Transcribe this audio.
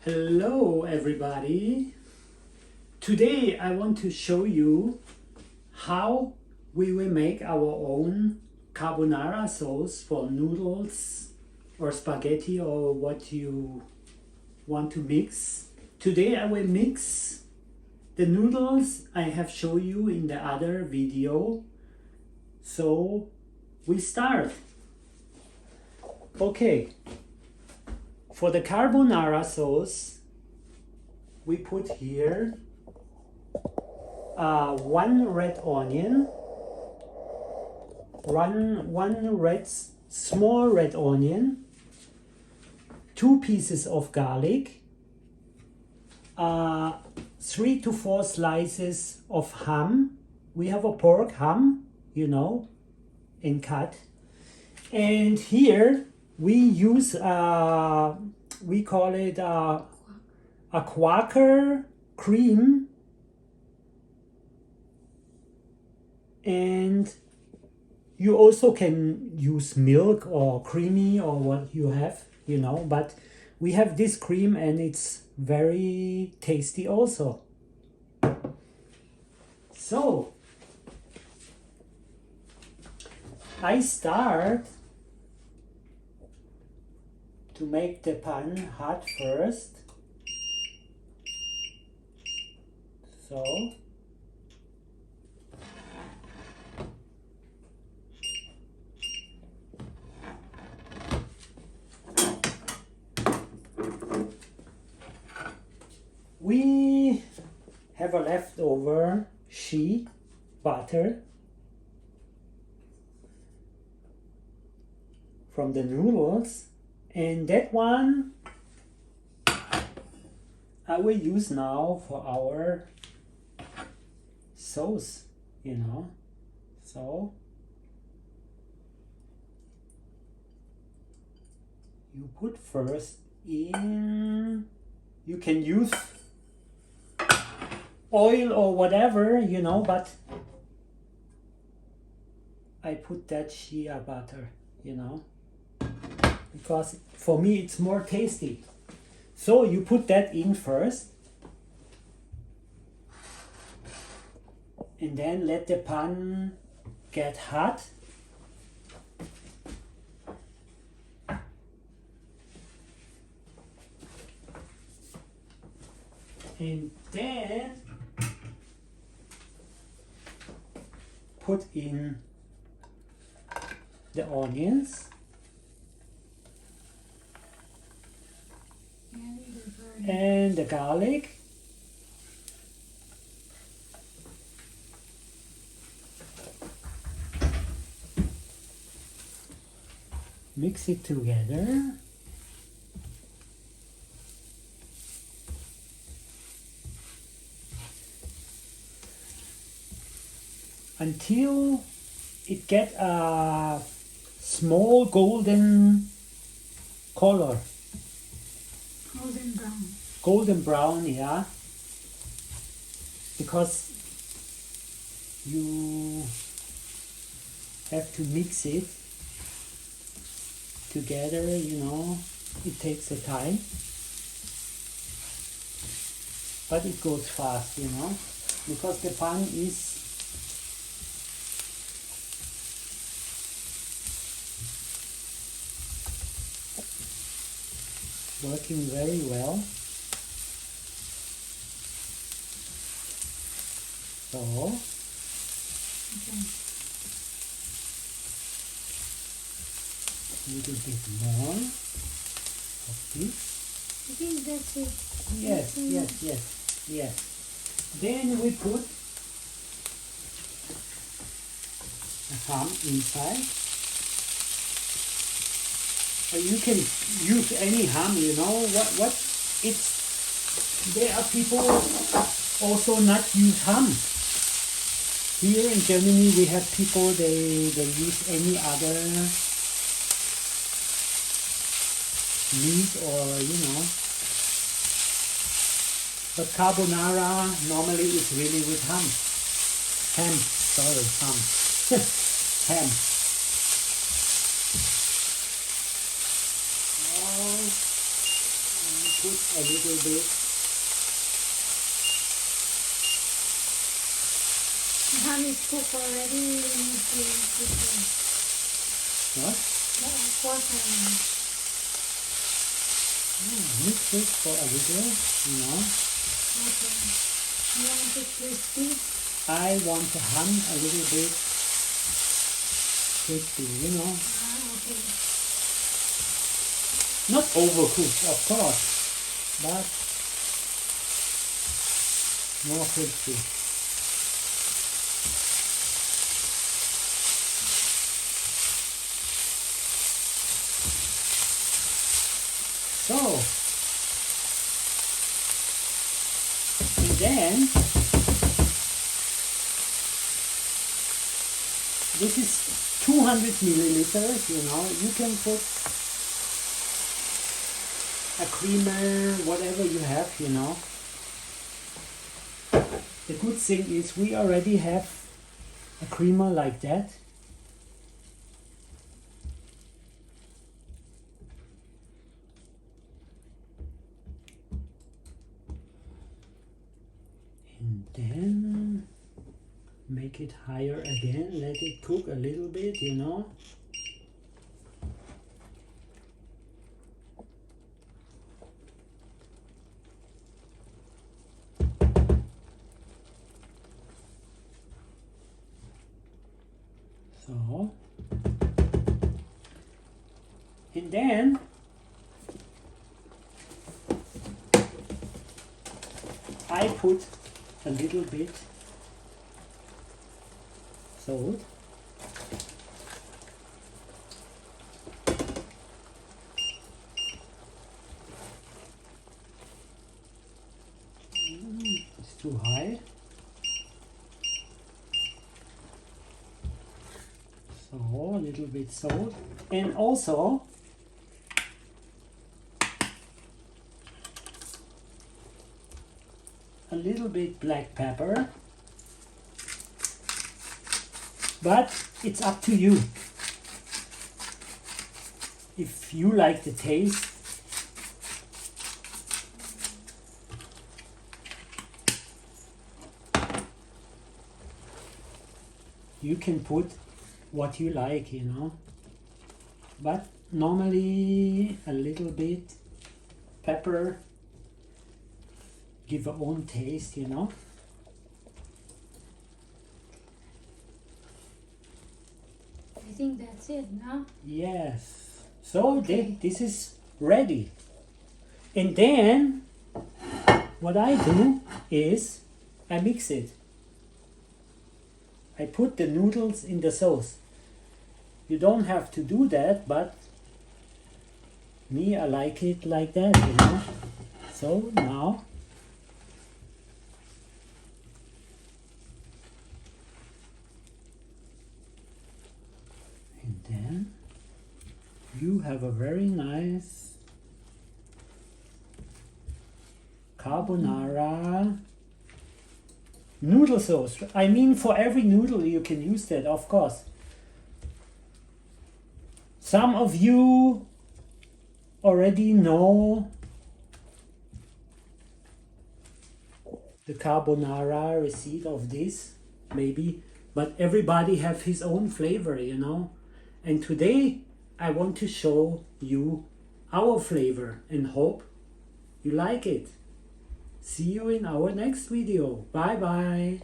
Hello everybody. Today I want to show you how we will make our own carbonara sauce for noodles or spaghetti or what you want to mix. Today I will mix the noodles I have shown you in the other video. So we start. Okay. For the carbonara sauce, we put here one red onion, one small red onion, 2 pieces of garlic, 3 to 4 slices of ham. We have a pork ham, in cut. And here we use we call it a Quaker cream, and you also can use milk or creamy or what you have, but we have this cream and it's very tasty also. So I start to make the pan hot first. So we have a leftover shea butter from the noodles. And that one I will use now for our sauce, So you put first in, you can use oil or whatever, but I put that shea butter, because for me it's more tasty. So you put that in first and then let the pan get hot. And then put in the onions and the garlic. Mix it together. Until it get a small golden color. Golden brown, yeah. Because you have to mix it together, it takes a time. But it goes fast, because the pan is working very well. So a little bit more of this. I think that's it. Yes. Then we put the ham inside. You can use any ham, what it's. There are people also not use ham. Here in Germany we have people they use any other meat or but carbonara normally is really with ham. Ham. put a little bit. The ham is cooked already. You need to put What? the water in. Mix it for a little, you know. Okay. You want it crispy? I want the ham a little bit crispy, you know. Okay. Not overcooked, of course, but more crispy. So, and then this is 200 milliliters, you know. You can put a creamer, whatever you have, you know. The good thing is we already have a creamer like that. And then make it higher again, let it cook a little bit, you know. So, and then I put a little bit salt. It's too high. So a little bit salt, and also a little bit black pepper, but it's up to you. If you like the taste, you can put what you like, you know. But normally a little bit pepper, give your own taste, you know. I think that's it, no? Yes. So Okay. this is ready. And then what I do is I mix it. I put the noodles in the sauce. You don't have to do that, but me, I like it like that, you know. So now and then you have a very nice carbonara noodle sauce. I mean, for every noodle you can use that, of course. Some of you already know the carbonara recipe of this, maybe, but everybody have his own flavor, you know. And today I want to show you our flavor and hope you like it. See you in our next video. Bye bye.